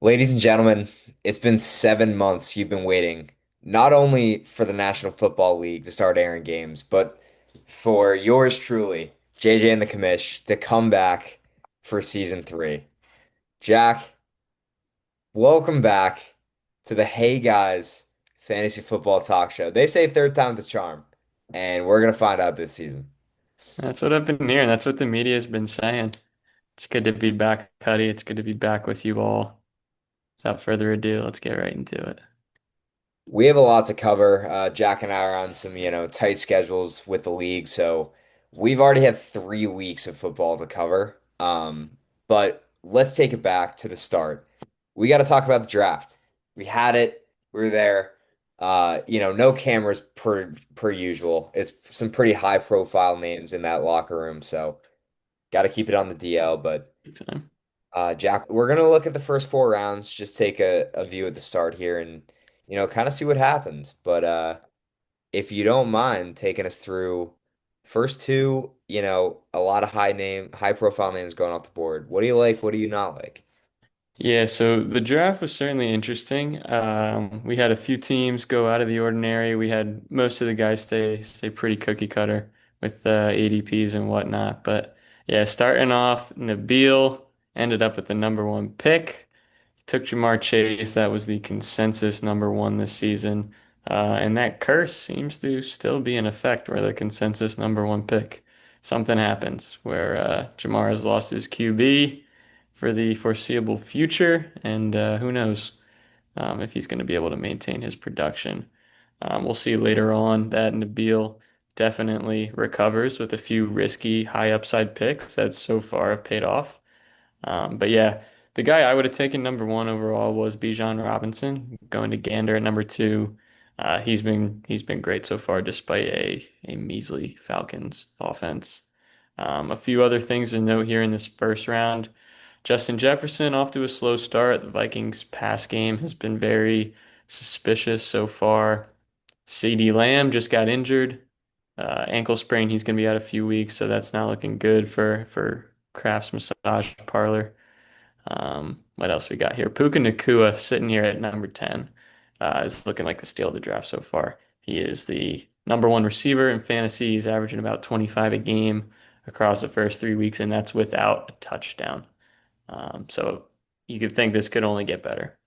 Ladies and gentlemen, it's been 7 months you've been waiting, not only for the National Football League to start airing games, but for yours truly, JJ and the Commish, to come back for season three. Jack, welcome back to the Hey Guys Fantasy Football Talk Show. They say third time's the charm, and we're gonna find out this season. That's what I've been hearing. That's what the media has been saying. It's good to be back, Cuddy. It's good to be back with you all. Without further ado, let's get right into it. We have a lot to cover. Jack and I are on some, tight schedules with the league, so we've already had 3 weeks of football to cover. But let's take it back to the start. We got to talk about the draft. We had it. We were there. No cameras per usual. It's some pretty high profile names in that locker room, so got to keep it on the DL. But Big time. Jack, we're gonna look at the first 4 rounds, just take a view at the start here and kind of see what happens. But if you don't mind taking us through first two, a lot of high profile names going off the board. What do you like? What do you not like? Yeah, so the draft was certainly interesting. We had a few teams go out of the ordinary. We had most of the guys stay pretty cookie cutter with ADPs and whatnot. But yeah, starting off, Nabil ended up with the number one pick. Took Jamar Chase. That was the consensus number one this season. And that curse seems to still be in effect where the consensus number one pick. Something happens where Jamar has lost his QB for the foreseeable future, and who knows if he's going to be able to maintain his production. We'll see later on that Nabil definitely recovers with a few risky high upside picks that so far have paid off. But yeah, the guy I would have taken number one overall was Bijan Robinson, going to Gander at number two. He's been great so far despite a measly Falcons offense. A few other things to note here in this first round. Justin Jefferson off to a slow start. The Vikings pass game has been very suspicious so far. CeeDee Lamb just got injured. Ankle sprain, he's going to be out a few weeks, so that's not looking good for Kraft's massage parlor. What else we got here? Puka Nacua sitting here at number 10 is looking like the steal of the draft so far. He is the number one receiver in fantasy. He's averaging about 25 a game across the first 3 weeks, and that's without a touchdown. So you could think this could only get better.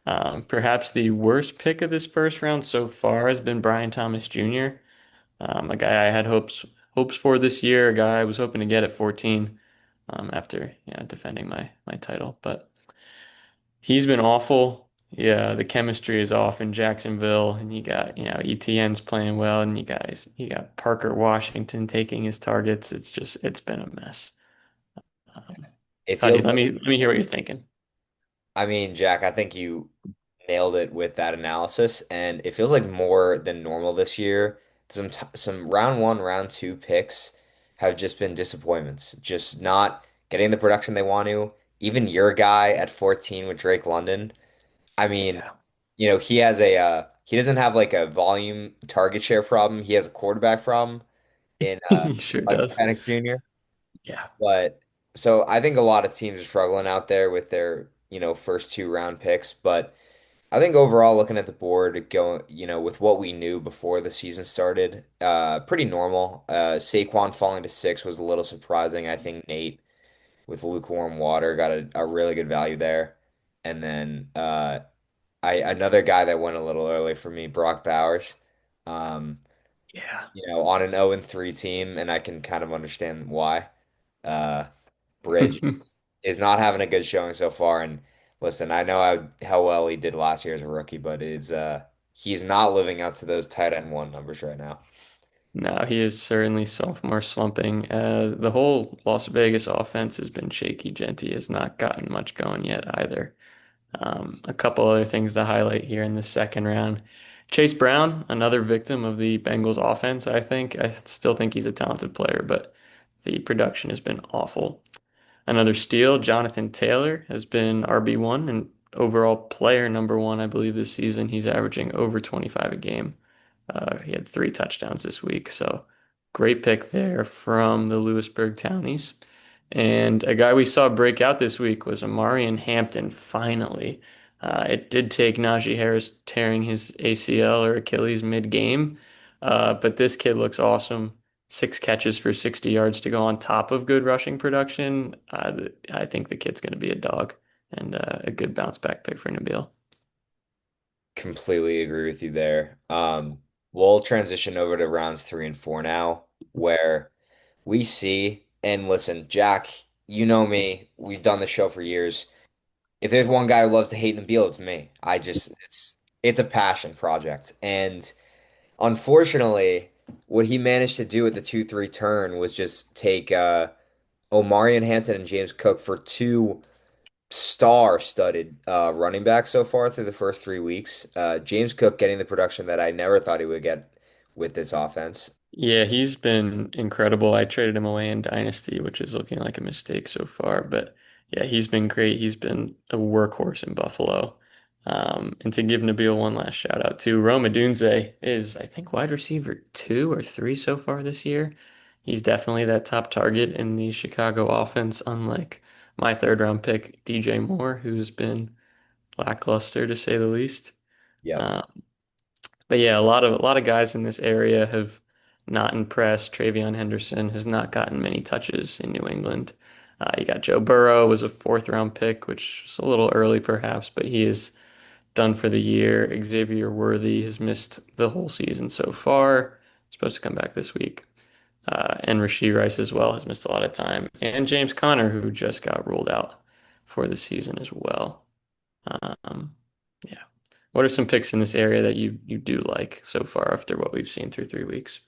Perhaps the worst pick of this first round so far has been Brian Thomas Jr., a guy I had hopes for this year, a guy I was hoping to get at 14 after defending my title. But he's been awful. Yeah, the chemistry is off in Jacksonville, and you got ETN's playing well, and you got Parker Washington taking his targets. It's been a mess. Um, It Cuddy, feels let me hear what you're thinking. I mean, Jack, I think you nailed it with that analysis, and it feels like more than normal this year. Some round one, round two picks have just been disappointments, just not getting the production they want to. Even your guy at 14 with Drake London. I mean, Yeah, he doesn't have like a volume target share problem. He has a quarterback problem in he sure Michael does. Penix Jr. Yeah. But so I think a lot of teams are struggling out there with their, first 2 round picks. But I think overall, looking at the board, going, with what we knew before the season started, pretty normal. Saquon falling to 6 was a little surprising. I think Nate with lukewarm water got a really good value there. And then I another guy that went a little early for me, Brock Bowers. Um, Yeah. on an 0-3 team, and I can kind of understand why. Uh, Bridge is not having a good showing so far. And listen, I know how well he did last year as a rookie, but he's not living up to those tight end one numbers right now. No, he is certainly sophomore slumping. The whole Las Vegas offense has been shaky. Genty has not gotten much going yet either. A couple other things to highlight here in the second round. Chase Brown, another victim of the Bengals offense, I think. I still think he's a talented player, but the production has been awful. Another steal, Jonathan Taylor has been RB1 and overall player number one, I believe, this season. He's averaging over 25 a game. He had 3 touchdowns this week, so great pick there from the Lewisburg Townies. And a guy we saw break out this week was Amarian Hampton, finally. It did take Najee Harris tearing his ACL or Achilles mid-game, but this kid looks awesome. 6 catches for 60 yards to go on top of good rushing production. I think the kid's going to be a dog and a good bounce back pick for Nabil. Completely agree with you there. We'll transition over to rounds 3 and 4 now, where we see, and listen, Jack, you know me, we've done the show for years. If there's one guy who loves to hate Nabil, it's me. It's a passion project. And unfortunately, what he managed to do at the 2-3 turn was just take Omarion Hampton and James Cook for two star-studded running backs so far through the first 3 weeks. James Cook getting the production that I never thought he would get with this offense. Yeah, he's been incredible. I traded him away in Dynasty, which is looking like a mistake so far. But yeah, he's been great. He's been a workhorse in Buffalo. And to give Nabil one last shout out too, Rome Odunze is, I think, wide receiver 2 or 3 so far this year. He's definitely that top target in the Chicago offense, unlike my third round pick, DJ Moore, who's been lackluster to say the least. Yep. Uh, but yeah, a lot of guys in this area have not impressed. Travion Henderson has not gotten many touches in New England. You got Joe Burrow was a fourth round pick, which is a little early perhaps, but he is done for the year. Xavier Worthy has missed the whole season so far. Supposed to come back this week. And Rashee Rice as well has missed a lot of time. And James Conner, who just got ruled out for the season as well. Um, yeah. What are some picks in this area that you do like so far after what we've seen through 3 weeks?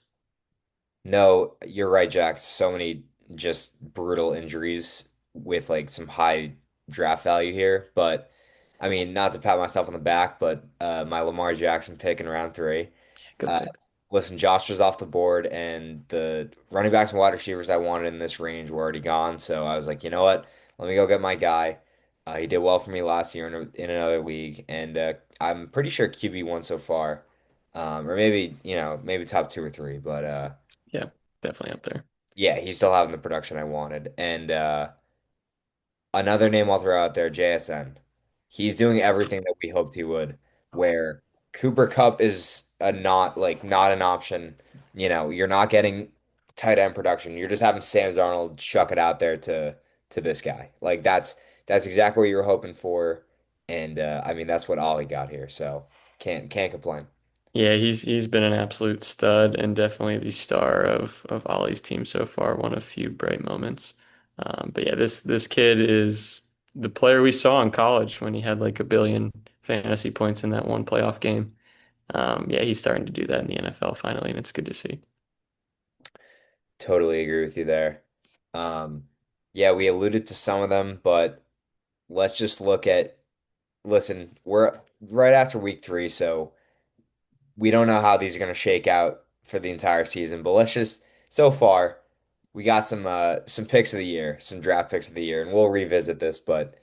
No, you're right, Jack. So many just brutal injuries with like some high draft value here. But I mean, not to pat myself on the back, but my Lamar Jackson pick in round 3. Good Uh, pick. listen, Josh was off the board, and the running backs and wide receivers I wanted in this range were already gone. So I was like, you know what? Let me go get my guy. He did well for me last year in another league, and I'm pretty sure QB1 so far, or maybe maybe top 2 or 3. But Yeah, definitely up there. yeah, he's still having the production I wanted, and another name I'll throw out there, JSN. He's doing everything that we hoped he would, where Cooper Kupp is not an option. You're not getting tight end production. You're just having Sam Darnold chuck it out there to this guy. Like that's exactly what you were hoping for. And I mean that's what Ollie got here. So can't complain. Yeah, he's been an absolute stud and definitely the star of Ollie's team so far. One of few bright moments. But yeah, this kid is the player we saw in college when he had like a billion fantasy points in that one playoff game. Yeah, he's starting to do that in the NFL finally, and it's good to see. Totally agree with you there. Um, yeah, we alluded to some of them, but let's just look at listen, we're right after week 3, so we don't know how these are going to shake out for the entire season. But let's just so far, we got some picks of the year, some draft picks of the year, and we'll revisit this. But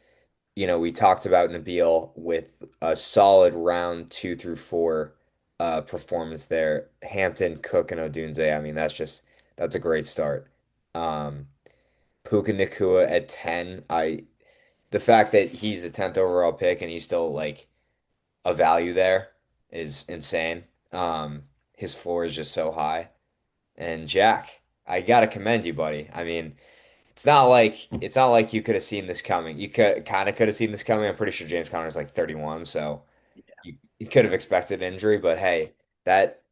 we talked about Nabil with a solid round 2 through 4 performance there. Hampton, Cook, and Odunze. I mean, that's a great start. Um, Puka Nacua at 10. The fact that he's the 10th overall pick and he's still like a value there is insane. His floor is just so high. And Jack, I gotta commend you, buddy. I mean, it's not like you could have seen this coming. You could have seen this coming. I'm pretty sure James Conner is like 31, so you could have expected an injury, but hey, that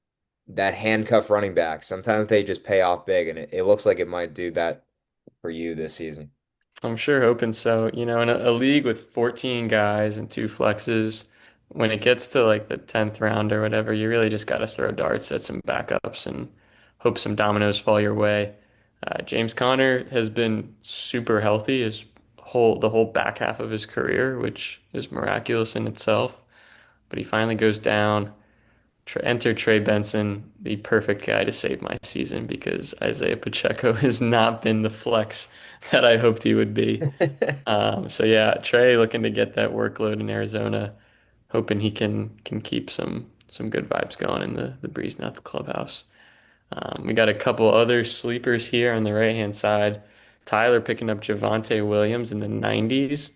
that handcuff running back, sometimes they just pay off big, and it looks like it might do that for you this season. I'm sure hoping so. In a league with 14 guys and 2 flexes, when it gets to like the 10th round or whatever, you really just got to throw darts at some backups and hope some dominoes fall your way. James Conner has been super healthy the whole back half of his career, which is miraculous in itself. But he finally goes down. Enter Trey Benson, the perfect guy to save my season because Isaiah Pacheco has not been the flex that I hoped he would be. So yeah, Trey looking to get that workload in Arizona, hoping he can keep some good vibes going in the Breeze Nuts clubhouse. We got a couple other sleepers here on the right hand side. Tyler picking up Javonte Williams in the 90s.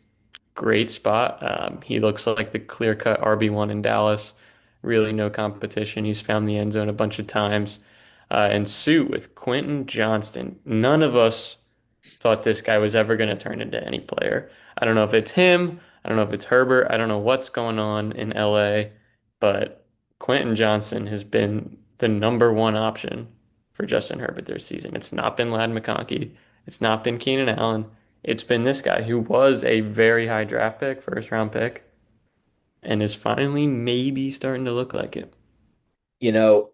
Great spot. He looks like the clear-cut RB1 in Dallas. Really no competition. He's found the end zone a bunch of times. And suit with Quentin Johnston. None of us thought this guy was ever going to turn into any player. I don't know if it's him. I don't know if it's Herbert. I don't know what's going on in LA, but Quentin Johnson has been the number one option for Justin Herbert this season. It's not been Ladd McConkey. It's not been Keenan Allen. It's been this guy who was a very high draft pick, first round pick, and is finally maybe starting to look like it. You know,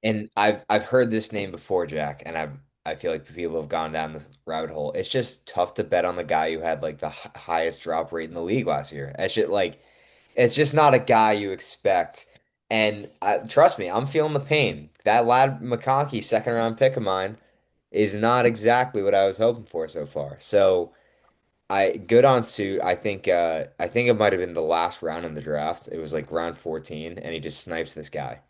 and I've heard this name before, Jack, and I feel like people have gone down this rabbit hole. It's just tough to bet on the guy who had like the highest drop rate in the league last year. It's just not a guy you expect. And trust me, I'm feeling the pain. That lad McConkey second round pick of mine is not exactly what I was hoping for so far. So I good on suit. I think it might have been the last round in the draft. It was like round 14, and he just snipes this guy.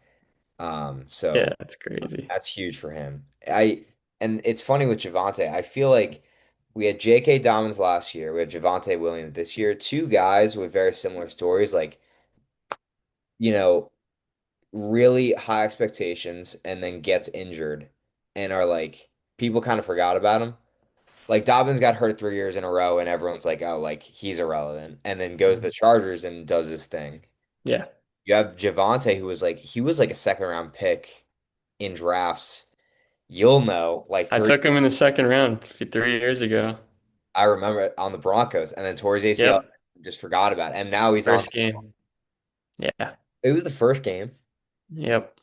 Yeah, So that's crazy. that's huge for him. And it's funny with Javonte. I feel like we had J.K. Dobbins last year. We have Javonte Williams this year. Two guys with very similar stories, like, you know, really high expectations and then gets injured and are like people kind of forgot about him. Like Dobbins got hurt 3 years in a row and everyone's like, oh, like he's irrelevant. And then goes to the Chargers and does his thing. Yeah, You have Javonte who was like he was like a second round pick in drafts. You'll know, like I three. took him in the second round 3 years ago. I remember it on the Broncos, and then tore his ACL, Yep, just forgot about it. And now he's on. first game. Yeah, It was the first game. yep.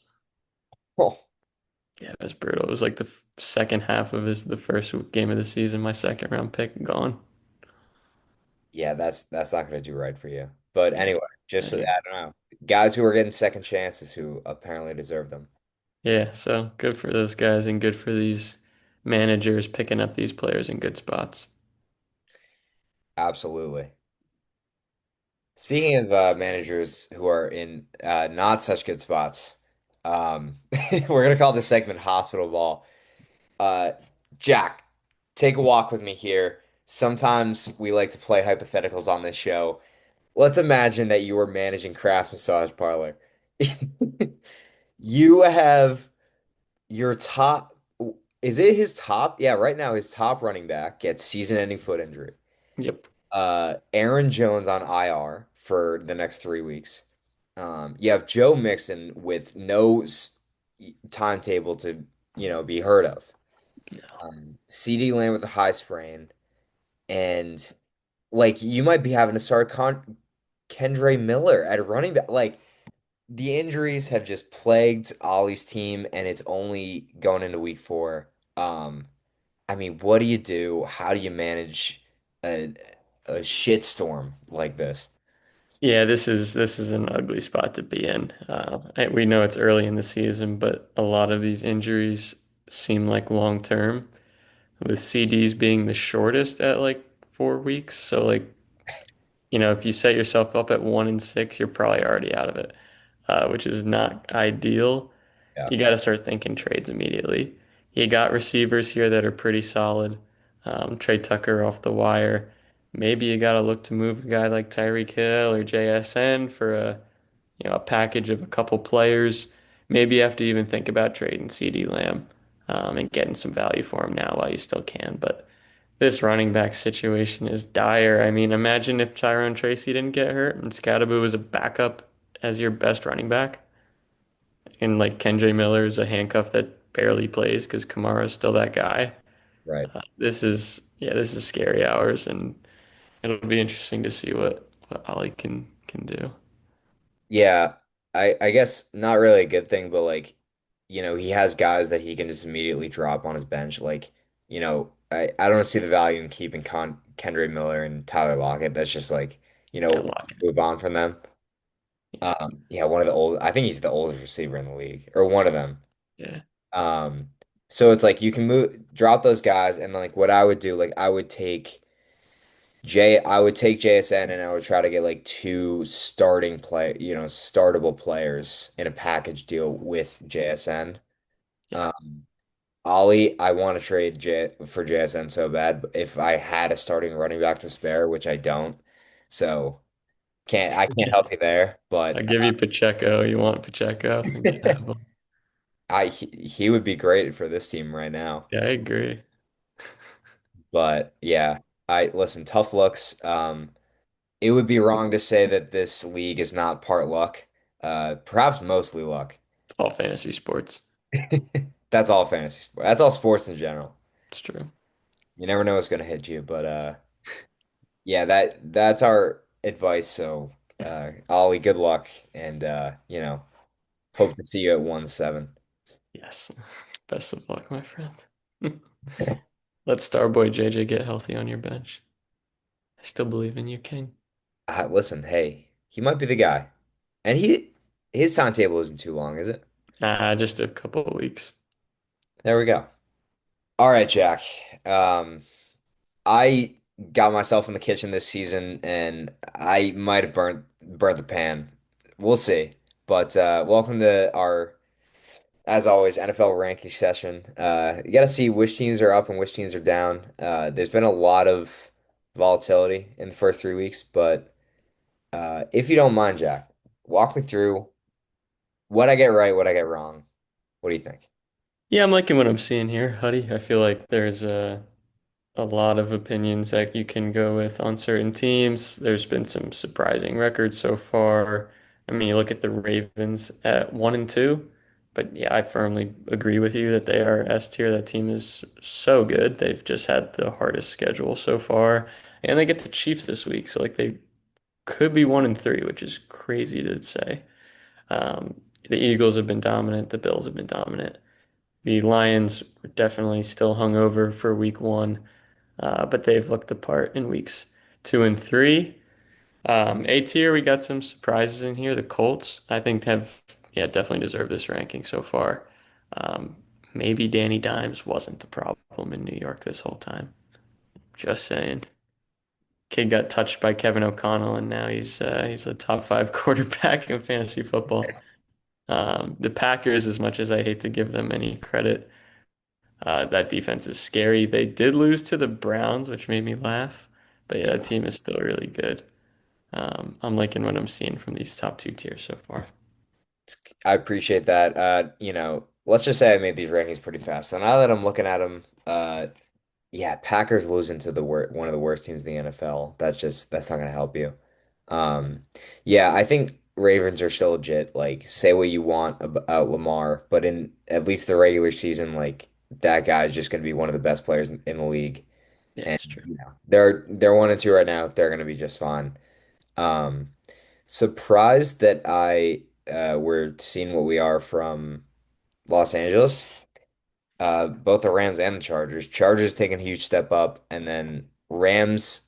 Oh, Yeah, it was brutal. It was like the second half of the first game of the season. My second round pick gone. yeah, that's not gonna do right for you. But Yeah, anyway, just I yeah, don't know. Guys who are getting second chances who apparently deserve them. yeah. So good for those guys and good for these managers picking up these players in good spots. Absolutely. Speaking of managers who are in not such good spots, we're gonna call this segment hospital ball. Uh, Jack, take a walk with me here. Sometimes we like to play hypotheticals on this show. Let's imagine that you were managing Craft's Massage Parlor. You have your top, is it his top? Yeah, right now his top running back gets season-ending foot injury. Yep. Aaron Jones on IR for the next 3 weeks. You have Joe Mixon with no timetable to, be heard of. CD Lamb with a high sprain, and like you might be having to start Kendre Miller at running back. Like the injuries have just plagued Ollie's team, and it's only going into week 4. I mean, what do you do? How do you manage a a shitstorm like this? Yeah, this is an ugly spot to be in. We know it's early in the season, but a lot of these injuries seem like long term, with CDs being the shortest at like 4 weeks. So like, if you set yourself up at 1 and 6, you're probably already out of it, which is not ideal. Yeah, You got to start thinking trades immediately. You got receivers here that are pretty solid. Trey Tucker off the wire. Maybe you got to look to move a guy like Tyreek Hill or JSN for a package of a couple players. Maybe you have to even think about trading CeeDee Lamb and getting some value for him now while you still can. But this running back situation is dire. I mean, imagine if Tyrone Tracy didn't get hurt and Scatterbo was a backup as your best running back, and like Kendre Miller is a handcuff that barely plays because Kamara's still that guy. right. This is scary hours, and it'll be interesting to see what Ollie can do. Yeah, I guess not really a good thing, but like, he has guys that he can just immediately drop on his bench. Like, I don't see the value in keeping Kendrick Miller and Tyler Lockett. That's just like, Yeah, lock it. move on from them. Yeah, Yeah, I think he's the oldest receiver in the league, or one of them. yeah, Um, so it's like you can drop those guys, and like what I would do, like I would take JSN and I would try to get like two startable players in a package deal with JSN. yeah. Um, Ollie, I want to trade for JSN so bad. But if I had a starting running back to spare, which I don't, so I can't help you there. I But give you Pacheco. You want Pacheco? You can have him. he would be great for this team right now. Yeah, I agree. But yeah, I listen. Tough looks. It would be wrong to say that this league is not part luck. Perhaps mostly luck. It's all fantasy sports. That's all fantasy sport. That's all sports in general. It's true. You never know what's gonna hit you, but yeah, that's our advice. So, Ollie, good luck, and hope to see you at 1-7. Yes. Best of luck, my friend. Let Starboy JJ get healthy on your bench. I still believe in you, King. Listen, hey, he might be the guy, and his timetable isn't too long, is it? Just a couple of weeks. There we go. All right, Jack. Um, I got myself in the kitchen this season, and I might have burnt the pan. We'll see. But welcome to our, as always, NFL ranking session. You got to see which teams are up and which teams are down. There's been a lot of volatility in the first 3 weeks, but if you don't mind, Jack, walk me through what I get right, what I get wrong. What do you think? Yeah, I'm liking what I'm seeing here, Huddy. I feel like there's a lot of opinions that you can go with on certain teams. There's been some surprising records so far. I mean, you look at the Ravens at 1-2, but yeah, I firmly agree with you that they are S tier. That team is so good. They've just had the hardest schedule so far, and they get the Chiefs this week, so like they could be 1-3, which is crazy to say. The Eagles have been dominant. The Bills have been dominant. The Lions were definitely still hung over for week one, but they've looked the part in weeks two and three. A tier, we got some surprises in here. The Colts, I think, have yeah definitely deserved this ranking so far. Um, Maybe Danny Dimes wasn't the problem in New York this whole time. Just saying. Kid got touched by Kevin O'Connell, and now he's a top five quarterback in fantasy football. The Packers, as much as I hate to give them any credit, that defense is scary. They did lose to the Browns, which made me laugh, but yeah, that team is still really good. I'm liking what I'm seeing from these top two tiers so far. I appreciate that. Let's just say I made these rankings pretty fast. So now that I'm looking at them, yeah, Packers losing to one of the worst teams in the NFL. That's not gonna help you. Um, yeah, I think Ravens are still legit. Like, say what you want about Lamar, but in at least the regular season, like that guy's just gonna be one of the best players in the league. Yeah, And it's true. they're 1-2 right now. They're gonna be just fine. Um, Surprised that we're seeing what we are from Los Angeles. Both the Rams and the Chargers. Chargers taking a huge step up, and then Rams,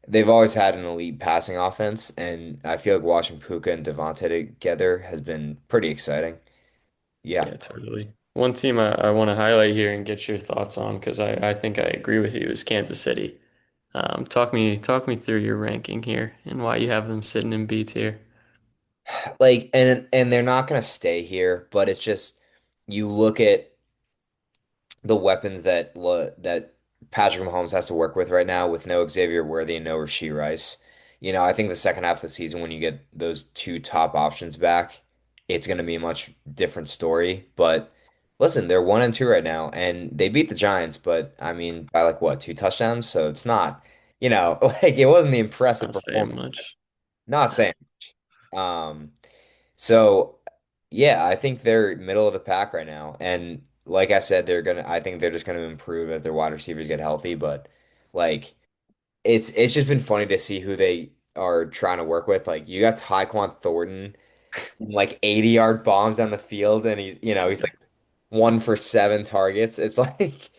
they've always had an elite passing offense, and I feel like watching Puka and Devontae together has been pretty exciting. Yeah. Yeah, totally. One team I want to highlight here and get your thoughts on because I think I agree with you is Kansas City. Talk me through your ranking here and why you have them sitting in B tier. Like, and they're not gonna stay here, but it's just you look at the weapons that Patrick Mahomes has to work with right now with no Xavier Worthy and no Rashee Rice. I think the second half of the season when you get those two top options back, it's going to be a much different story. But listen, they're 1-2 right now, and they beat the Giants, but I mean by like what, 2 touchdowns? So it's not, like it wasn't the impressive Not saying performance. much. Not saying much. So yeah, I think they're middle of the pack right now. And like I said, I think they're just gonna improve as their wide receivers get healthy. But like it's just been funny to see who they are trying to work with. Like you got Tyquan Thornton, like 80-yard bombs down the field, and he's like 1 for 7 targets. It's like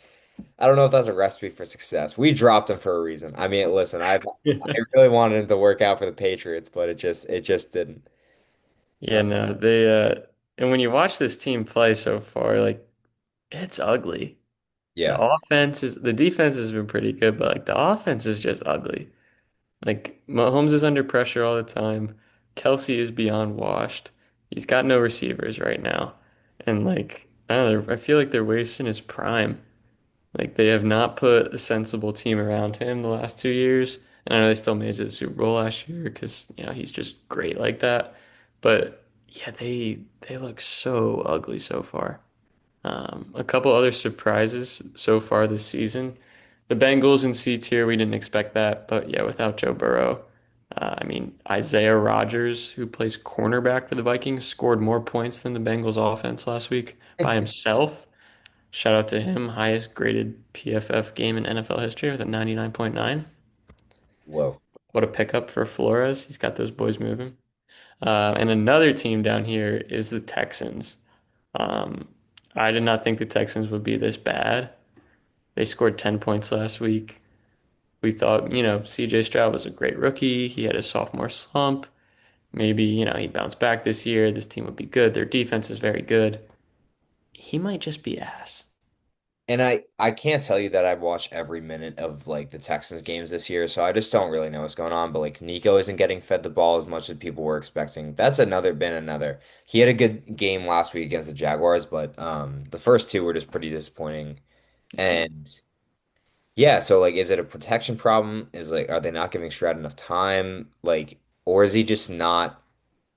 I don't know if that's a recipe for success. We dropped him for a reason. I mean, listen, I really wanted him to work out for the Patriots, but it just didn't. Yeah, no, they and when you watch this team play so far, like it's ugly. Yeah. The defense has been pretty good, but like the offense is just ugly. Like Mahomes is under pressure all the time. Kelsey is beyond washed. He's got no receivers right now. And like I don't know, I feel like they're wasting his prime. Like they have not put a sensible team around him the last 2 years. And I know they still made it to the Super Bowl last year because, he's just great like that. But yeah, they look so ugly so far. A couple other surprises so far this season. The Bengals in C tier, we didn't expect that, but yeah, without Joe Burrow, I mean, Isaiah Rodgers, who plays cornerback for the Vikings, scored more points than the Bengals offense last week by himself. Shout out to him, highest graded PFF game in NFL history with a 99.9. Whoa. What a pickup for Flores. He's got those boys moving. And another team down here is the Texans. Um, I did not think the Texans would be this bad. They scored 10 points last week. We thought, CJ Stroud was a great rookie. He had a sophomore slump. Maybe, he bounced back this year. This team would be good. Their defense is very good. He might just be ass. And I can't tell you that I've watched every minute of like the Texans games this year, so I just don't really know what's going on. But like Nico isn't getting fed the ball as much as people were expecting. That's another. He had a good game last week against the Jaguars, but the first two were just pretty disappointing. And yeah, so like is it a protection problem? Is like are they not giving Stroud enough time? Like or is he just not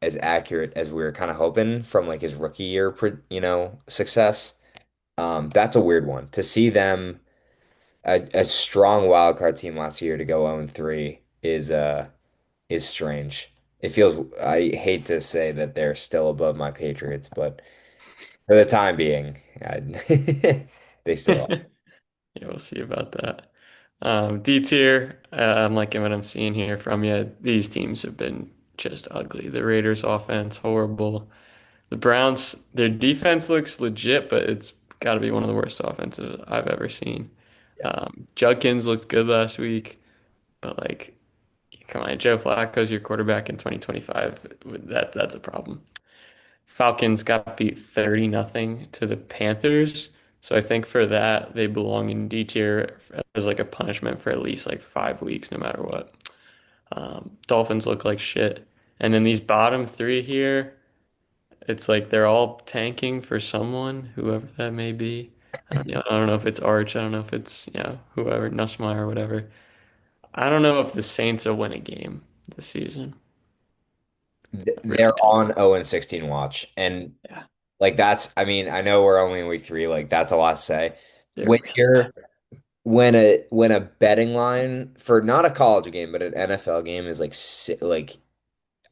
as accurate as we were kind of hoping from like his rookie year, success? That's a weird one. To see them a strong wild card team last year to go 0-3 is strange. It feels I hate to say that they're still above my Patriots, but for the time being, they still are. Yeah, we'll see about that. D tier, I'm liking what I'm seeing here from you. These teams have been just ugly. The Raiders offense, horrible. The Browns, their defense looks legit, but it's got to be one of the worst offenses I've ever seen. Yeah. Judkins looked good last week, but like, come on, Joe Flacco's your quarterback in 2025. That's a problem. Falcons got beat 30 nothing to the Panthers. So I think for that they belong in D tier as like a punishment for at least like 5 weeks, no matter what. Dolphins look like shit. And then these bottom three here, it's like they're all tanking for someone, whoever that may be. I don't know if it's Arch. I don't know if it's, whoever, Nussmeier or whatever. I don't know if the Saints will win a game this season. I really They're don't. on 0-16 watch. And Yeah, like that's I mean, I know we're only in week three, like that's a lot to say. they're When really bad. you're when a betting line for not a college game, but an NFL game is like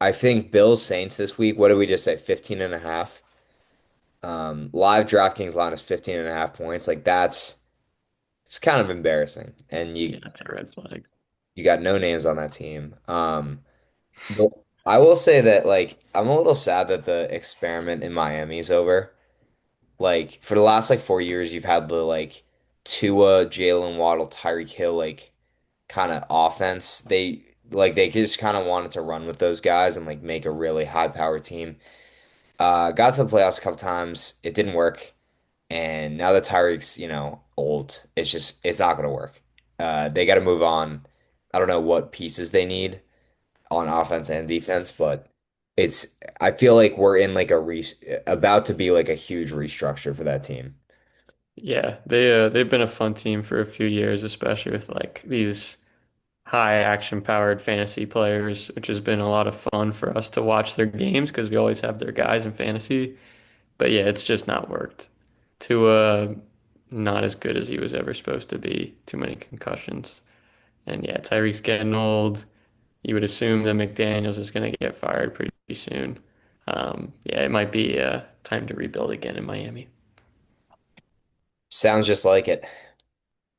I think Bills Saints this week, what did we just say? 15 and a half. Live DraftKings line is 15 and a half points. Like that's it's kind of embarrassing. And Yeah, that's a red flag. you got no names on that team. But I will say that like I'm a little sad that the experiment in Miami is over. Like for the last like 4 years, you've had the like Tua, Jalen Waddle, Tyreek Hill like kind of offense. They just kind of wanted to run with those guys and like make a really high power team. Got to the playoffs a couple times. It didn't work. And now that Tyreek's, old, it's not gonna work. They got to move on. I don't know what pieces they need on offense and defense, but it's I feel like we're in like about to be like a huge restructure for that team. Yeah, they've been a fun team for a few years, especially with like these high action powered fantasy players, which has been a lot of fun for us to watch their games because we always have their guys in fantasy. But yeah, it's just not worked. Tua, not as good as he was ever supposed to be. Too many concussions. And yeah, Tyreek's getting old. You would assume that McDaniels is going to get fired pretty soon. Yeah, it might be time to rebuild again in Miami. Sounds just like it.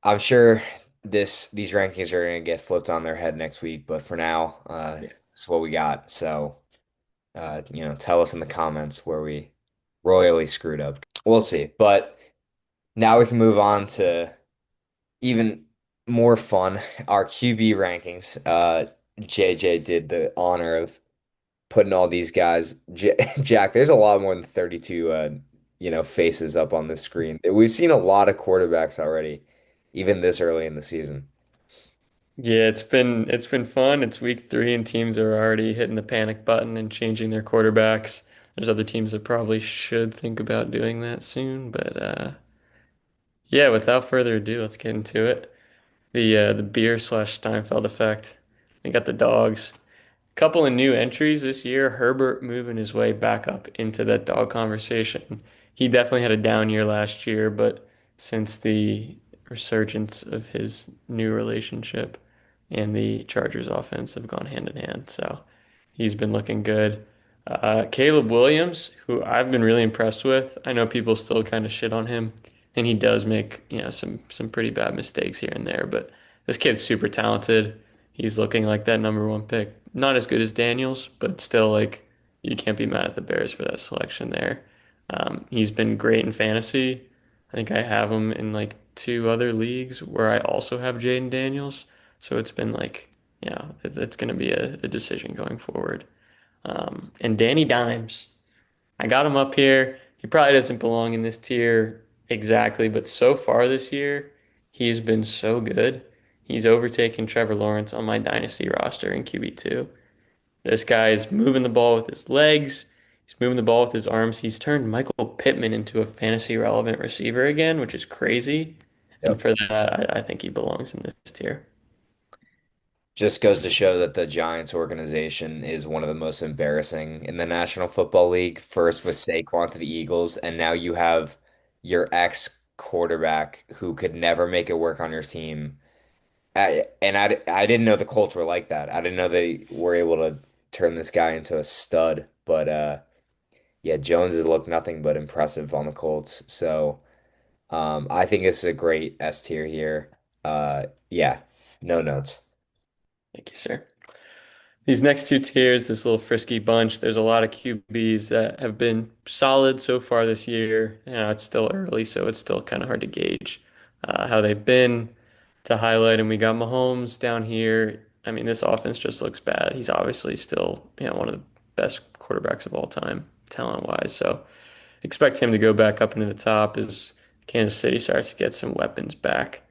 I'm sure these rankings are going to get flipped on their head next week, but for now, Yeah. it's what we got. So, tell us in the comments where we royally screwed up. We'll see. But now we can move on to even more fun, our QB rankings. JJ did the honor of putting all these guys. Jack, there's a lot more than 32 faces up on the screen. We've seen a lot of quarterbacks already, even this early in the season. Yeah, it's been fun. It's week 3 and teams are already hitting the panic button and changing their quarterbacks. There's other teams that probably should think about doing that soon, but yeah, without further ado, let's get into it. The beer slash Steinfeld effect. We got the dogs. Couple of new entries this year. Herbert moving his way back up into that dog conversation. He definitely had a down year last year, but since the resurgence of his new relationship and the Chargers offense have gone hand in hand. So he's been looking good. Caleb Williams, who I've been really impressed with. I know people still kind of shit on him, and he does make, some pretty bad mistakes here and there, but this kid's super talented. He's looking like that number one pick. Not as good as Daniels, but still like you can't be mad at the Bears for that selection there. He's been great in fantasy. I think I have him in like two other leagues where I also have Jaden Daniels. So it's been like, it's going to be a decision going forward. And Danny Dimes, I got him up here. He probably doesn't belong in this tier exactly, but so far this year, he's been so good. He's overtaken Trevor Lawrence on my dynasty roster in QB2. This guy's moving the ball with his legs. He's moving the ball with his arms. He's turned Michael Pittman into a fantasy relevant receiver again, which is crazy. And Yep. for that, I think he belongs in this tier. Just goes to show that the Giants organization is one of the most embarrassing in the National Football League. First with Saquon to the Eagles, and now you have your ex quarterback who could never make it work on your team. I didn't know the Colts were like that. I didn't know they were able to turn this guy into a stud. But yeah, Jones has looked nothing but impressive on the Colts. So I think this is a great S tier here. Yeah, no notes. Thank you, sir. These next two tiers, this little frisky bunch, there's a lot of QBs that have been solid so far this year. It's still early, so it's still kind of hard to gauge how they've been to highlight. And we got Mahomes down here. I mean, this offense just looks bad. He's obviously still, one of the best quarterbacks of all time, talent-wise. So expect him to go back up into the top as Kansas City starts to get some weapons back.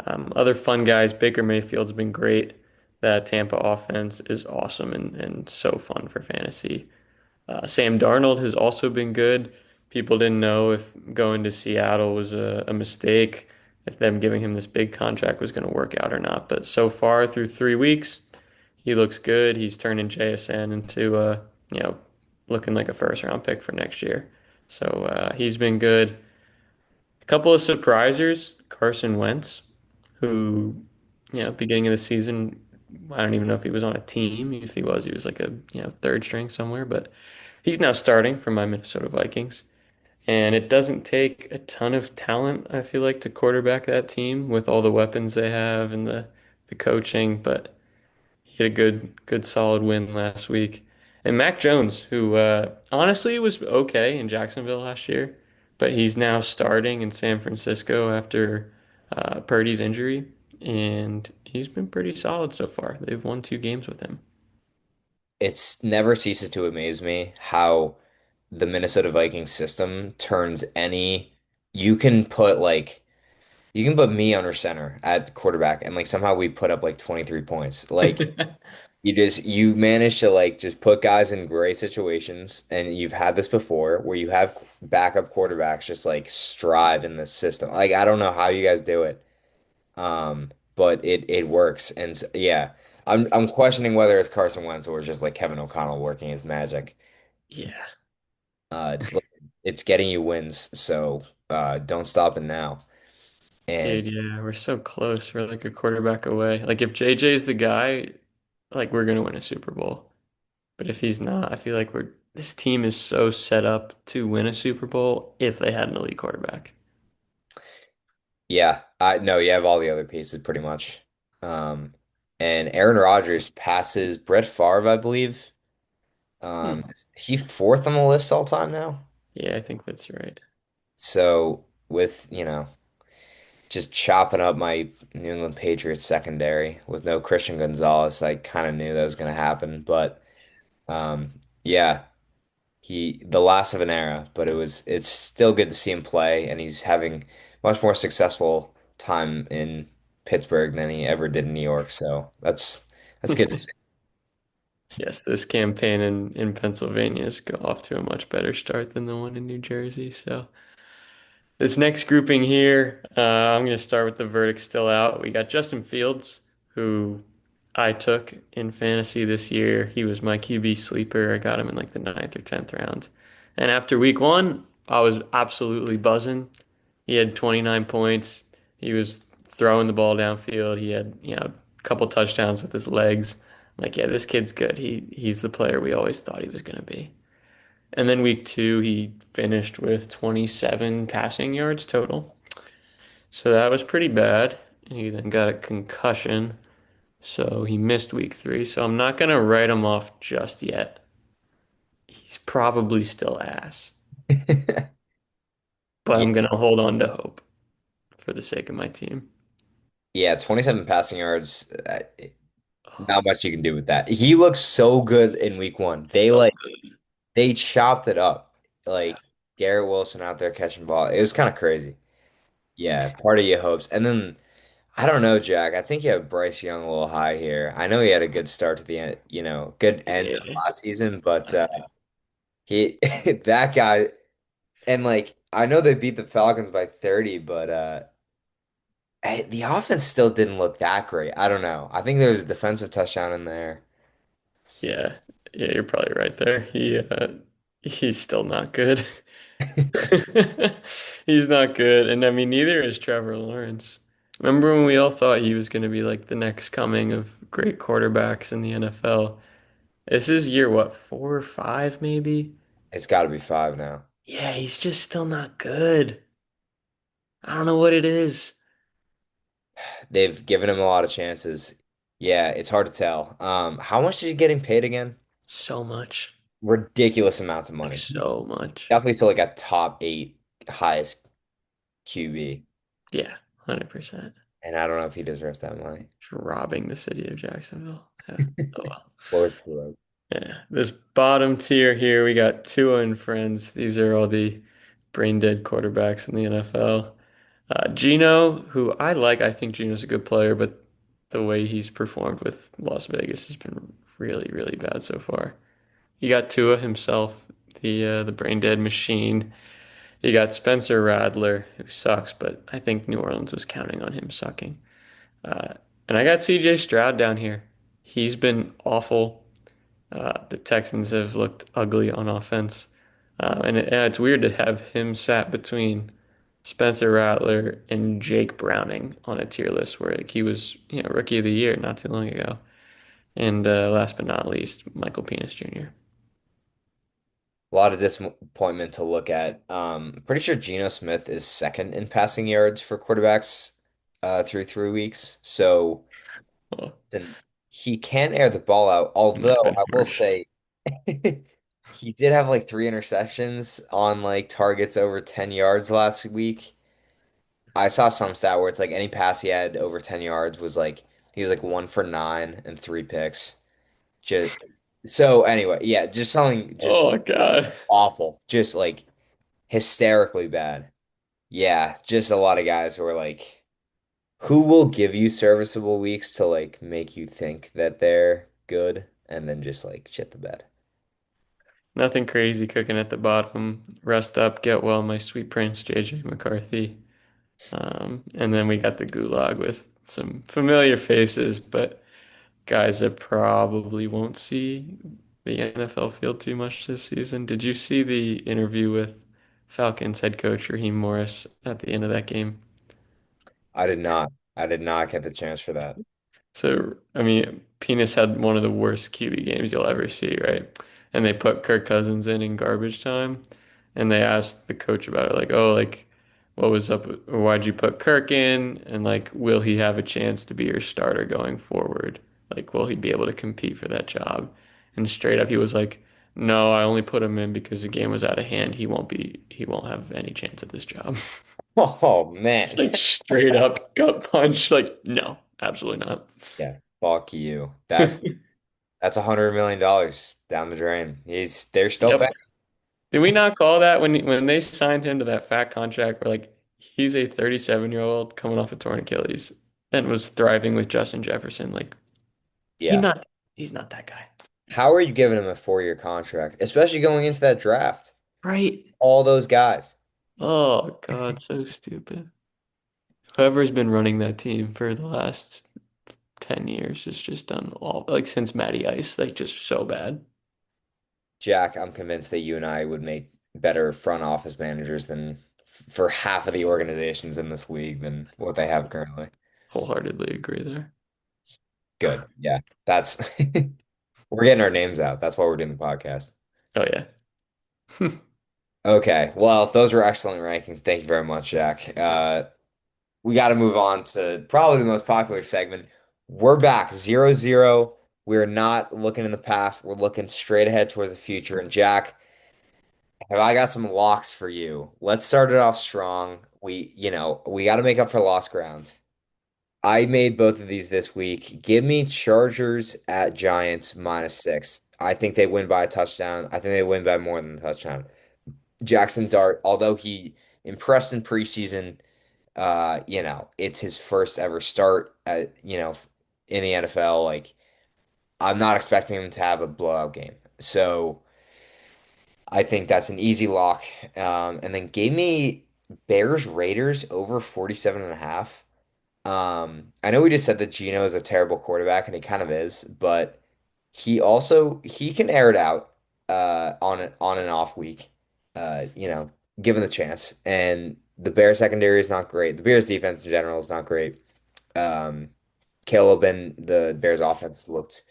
Other fun guys, Baker Mayfield's been great. That Tampa offense is awesome and so fun for fantasy. Sam Darnold has also been good. People didn't know if going to Seattle was a mistake, if them giving him this big contract was going to work out or not. But so far through 3 weeks, he looks good. He's turning JSN into looking like a first round pick for next year. So he's been good. A couple of surprisers, Carson Wentz, who, beginning of the season, I don't even know if he was on a team. If he was, he was like a, third string somewhere, but he's now starting for my Minnesota Vikings. And it doesn't take a ton of talent, I feel like, to quarterback that team with all the weapons they have and the coaching, but he had a good solid win last week. And Mac Jones, who honestly was okay in Jacksonville last year, but he's now starting in San Francisco after Purdy's injury, and he's been pretty solid so far. They've won 2 games with him. It's never ceases to amaze me how the Minnesota Vikings system turns any you can put like you can put me under center at quarterback and like somehow we put up like 23 points. Like you manage to like just put guys in great situations and you've had this before where you have backup quarterbacks just like strive in the system. Like I don't know how you guys do it. But it works. And yeah, I'm questioning whether it's Carson Wentz or just like Kevin O'Connell working his magic. Yeah. Look, it's getting you wins, so don't stop it now. And Dude, yeah, we're so close. We're like a quarterback away. Like if JJ's the guy, like we're gonna win a Super Bowl. But if he's not, I feel like this team is so set up to win a Super Bowl if they had an elite quarterback. yeah, I no, you have all the other pieces pretty much. Um, and Aaron Rodgers passes Brett Favre, I believe. Hmm. Is he fourth on the list all time now? Yeah, I think that's right. So with, just chopping up my New England Patriots secondary with no Christian Gonzalez, I kind of knew that was going to happen. But yeah, the last of an era. But it's still good to see him play, and he's having much more successful time in Pittsburgh than he ever did in New York. So that's good to see. Yes, this campaign in Pennsylvania is off to a much better start than the one in New Jersey. So this next grouping here, I'm going to start with the verdict still out. We got Justin Fields, who I took in fantasy this year. He was my QB sleeper. I got him in like the ninth or 10th round. And after week one, I was absolutely buzzing. He had 29 points. He was throwing the ball downfield. He had, a couple touchdowns with his legs. I'm like, yeah, this kid's good. He's the player we always thought he was going to be. And then week two, he finished with 27 passing yards total. So that was pretty bad. He then got a concussion, so he missed week three. So I'm not gonna write him off just yet. He's probably still ass, but Yeah, I'm gonna hold on to hope for the sake of my team. yeah, 27 passing yards. Oh, Not much you can do with that. He looks so good in week one. so good. They chopped it up. Yeah. Like Garrett Wilson out there catching ball. It was kind of crazy. Yeah, part of your hopes. And then I don't know, Jack. I think you have Bryce Young a little high here. I know he had a good start to the end, good end of Yeah. last season, but he that guy and like I know they beat the Falcons by 30, but the offense still didn't look that great. I don't know. I think there was a defensive touchdown in there. Yeah. Yeah, you're probably right there. He's still not good. He's not good. And I mean, neither is Trevor Lawrence. Remember when we all thought he was going to be like the next coming of great quarterbacks in the NFL? This is year, what, 4 or 5 maybe? It's got to be five now. Yeah, he's just still not good. I don't know what it is. They've given him a lot of chances. Yeah, it's hard to tell. How much is he getting paid again? So much. Ridiculous amounts of Like, money. so much. Definitely to like a top eight highest QB. Yeah, 100%. And I don't know if he deserves that money. Just robbing the city of Jacksonville. Yeah. Oh well. Lord Lord. Yeah, this bottom tier here, we got Tua and friends. These are all the brain dead quarterbacks in the NFL. Gino, who I like, I think Gino's a good player, but the way he's performed with Las Vegas has been really, really bad so far. You got Tua himself, the brain dead machine. You got Spencer Radler, who sucks, but I think New Orleans was counting on him sucking. Uh, and I got CJ Stroud down here. He's been awful. The Texans have looked ugly on offense. And it's weird to have him sat between Spencer Rattler and Jake Browning on a tier list where like, he was, rookie of the year not too long ago. And last but not least, Michael Penix Jr. A lot of disappointment to look at. Pretty sure Geno Smith is second in passing yards for quarterbacks through 3 weeks. So Oh, then he can air the ball out. might have Although been I will harsh. say he did have like three interceptions on like targets over 10 yards last week. I saw some stat where it's like any pass he had over 10 yards was like he was like 1 for 9 and three picks. Just so anyway, yeah, just something just Oh my God. awful. Just like hysterically bad. Yeah, just a lot of guys who are like who will give you serviceable weeks to like make you think that they're good and then just like shit the bed. Nothing crazy cooking at the bottom. Rest up, get well, my sweet prince, JJ McCarthy. And then we got the gulag with some familiar faces, but guys that probably won't see the NFL field too much this season. Did you see the interview with Falcons head coach Raheem Morris at the end of that game? I did not. I did not get the chance for that. So, I mean, Penis had one of the worst QB games you'll ever see, right? And they put Kirk Cousins in garbage time, and they asked the coach about it, like, oh, like, what was up, or why'd you put Kirk in? And like, will he have a chance to be your starter going forward? Like, will he be able to compete for that job? And straight up, he was like, no, I only put him in because the game was out of hand. He won't have any chance at this job. Oh man. Like straight up gut punch. Like, no, absolutely not. Yeah, fuck you. That's $100 million down the drain. They're still paying. Yep. Did we not call that when they signed him to that fat contract where like he's a 37-year-old coming off a torn Achilles and was thriving with Justin Jefferson? Like he Yeah. not he's not that guy. How are you giving him a 4-year contract, especially going into that draft? Right? All those guys. Oh God, so stupid. Whoever's been running that team for the last 10 years has just done all like since Matty Ice, like just so bad. Jack, I'm convinced that you and I would make better front office managers than for half of the organizations in this league than what they have currently. Wholeheartedly agree there. Good. Yeah. That's we're getting our names out. That's why we're doing the podcast. Oh yeah. Okay. Well, those were excellent rankings. Thank you very much, Jack. We got to move on to probably the most popular segment. We're back 0-0. We're not looking in the past. We're looking straight ahead toward the future. And Jack, have I got some locks for you? Let's start it off strong. We got to make up for lost ground. I made both of these this week. Give me Chargers at Giants -6. I think they win by a touchdown. I think they win by more than a touchdown. Jackson Dart, although he impressed in preseason, it's his first ever start in the NFL. Like, I'm not expecting him to have a blowout game. So I think that's an easy lock. And then gave me Bears Raiders over 47 and a half. I know we just said that Gino is a terrible quarterback, and he kind of is, but he can air it out on an off week, given the chance. And the Bears secondary is not great. The Bears defense in general is not great. Um, Caleb and the Bears offense looked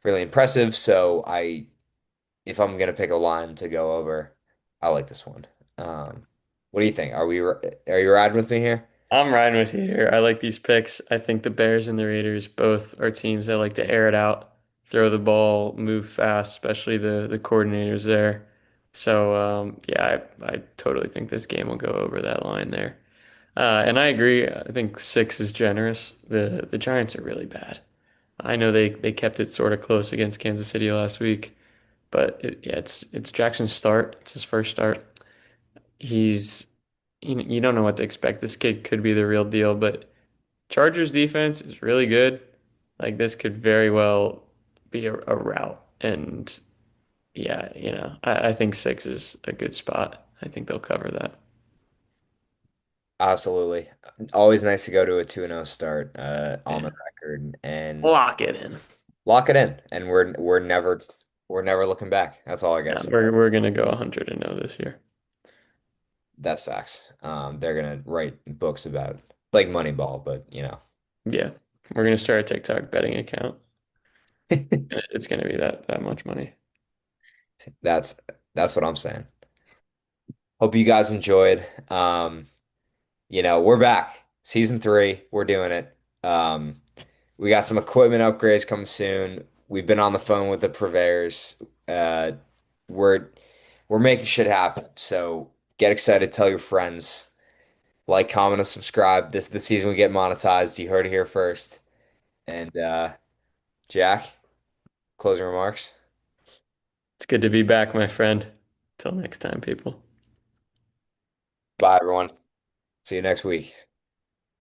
really impressive. If I'm gonna pick a line to go over, I like this one. What do you think? Are you riding with me here? I'm riding with you here. I like these picks. I think the Bears and the Raiders both are teams that like to air it out, throw the ball, move fast, especially the coordinators there. So yeah, I totally think this game will go over that line there. And I agree. I think 6 is generous. The Giants are really bad. I know they kept it sort of close against Kansas City last week, but yeah, it's Jackson's start. It's his first start. He's you don't know what to expect. This kid could be the real deal, but Chargers defense is really good. Like this could very well be a rout. And yeah, I think 6 is a good spot. I think they'll cover that. Absolutely. Always nice to go to a 2-0 start on Yeah. the record and Lock it in. lock it in. And we're never looking back. That's all I gotta Yeah, say. we're gonna go 100 and 0 this year. That's facts. They're gonna write books about like Moneyball, but Yeah. We're gonna start a TikTok betting account. It's gonna be that much money. that's that's what I'm saying. Hope you guys enjoyed. We're back. Season 3, we're doing it. We got some equipment upgrades coming soon. We've been on the phone with the purveyors. Uh, we're we're making shit happen. So get excited, tell your friends, like, comment, and subscribe. This is the season we get monetized. You heard it here first. And Jack, closing remarks. It's good to be back, my friend. Till next time, people. Bye, everyone. See you next week.